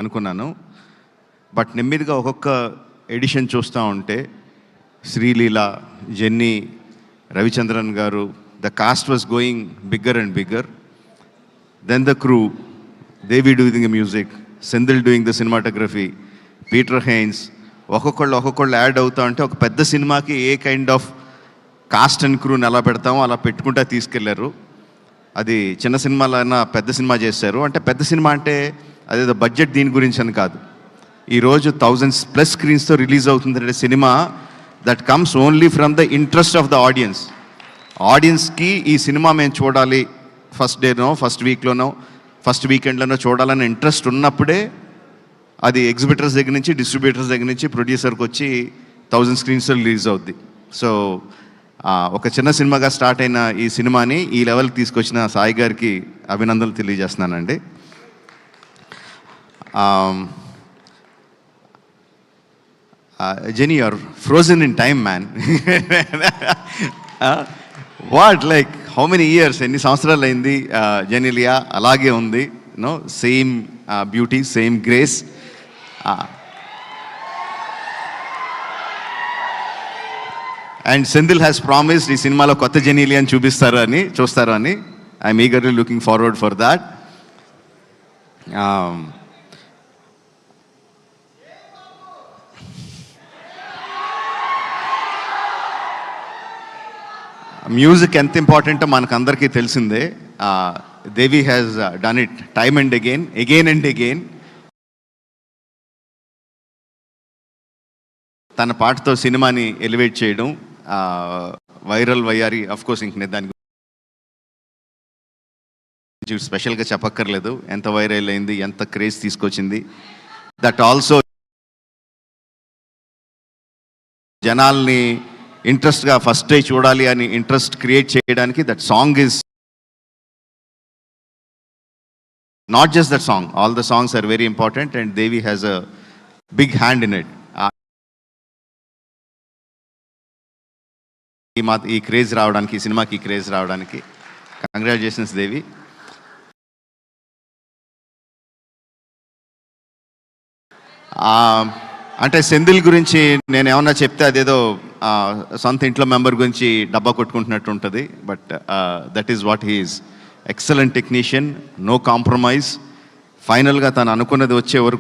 అనుకున్నాను. బట్ నెమ్మదిగా ఒక్కొక్క ఎడిషన్ చూస్తూ ఉంటే శ్రీలీల, జెన్నీ, రవిచంద్రన్ గారు, the cast was going bigger and bigger. Then the crew, Devi doing the music, Senthil doing the cinematography, Peter Hein, ఒక్కొక్కళ్ళు యాడ్ అవుతా ఉంటే ఒక పెద్ద సినిమాకి a kind of cast and క్రూని ఎలా పెడతామో అలా పెట్టుకుంటా తీసుకెళ్లారు. అది చిన్న సినిమాలైనా పెద్ద సినిమా చేశారు. అంటే పెద్ద సినిమా అంటే అదేదో బడ్జెట్ దీని గురించి అని కాదు. ఈరోజు 1000+ స్క్రీన్స్తో రిలీజ్ అవుతుందంటే cinema that comes only from the interest of the audience. ఆడియన్స్కి ఈ సినిమా మేము చూడాలి, ఫస్ట్ డేనో, ఫస్ట్ వీక్లోనో, ఫస్ట్ వీకెండ్లోనో చూడాలని ఇంట్రెస్ట్ ఉన్నప్పుడే అది ఎగ్జిబిటర్స్ దగ్గర నుంచి, డిస్ట్రిబ్యూటర్స్ దగ్గర నుంచి ప్రొడ్యూసర్కి వచ్చి 1000 స్క్రీన్స్తో రిలీజ్ అవుద్ది. సో ఒక చిన్న సినిమాగా స్టార్ట్ అయిన ఈ సినిమాని ఈ లెవెల్కి తీసుకొచ్చిన సాయి గారికి అభినందనలు తెలియజేస్తున్నానండి. Jenny, you're frozen in time, man. What, like, how many years? ఎన్ని సంవత్సరాలు అయింది జెనీలియా అలాగే ఉంది, no same beauty, same grace. And Senthil has promised ఈ సినిమాలో కొత్త జెనీలియాని చూస్తారు అని I'm eagerly looking forward for that. Music ఎంత ఇంపార్టెంటో మనకు అందరికీ తెలిసిందే. Devi has done it time and again and again. తన పాటతో సినిమాని ఎలివేట్ చేయడం, వైరల్ వయ్యారి, అఫ్ కోర్స్ ఇంక నేను దాని గురించి స్పెషల్గా చెప్పక్కర్లేదు. ఎంత వైరల్ అయింది, ఎంత క్రేజ్ తీసుకొచ్చింది. దట్ ఆల్సో జనాల్ని ఇంట్రెస్ట్గా ఫస్ట్ డే చూడాలి అని ఇంట్రెస్ట్ క్రియేట్ చేయడానికి that song is not just that song, all the songs are very important and Devi has a big hand in it. ఈ క్రేజ్ రావడానికి, ఈ సినిమాకి ఈ క్రేజ్ రావడానికి కంగ్రాచులేషన్స్ దేవి. అంటే సెంధిల్ గురించి నేను ఏమన్నా చెప్తే అదేదో సొంత ఇంట్లో మెంబర్ గురించి డబ్బా కొట్టుకుంటున్నట్టు ఉంటుంది. But that is what he is. Excellent technician, no compromise. ఫైనల్గా తను అనుకున్నది వచ్చే వరకు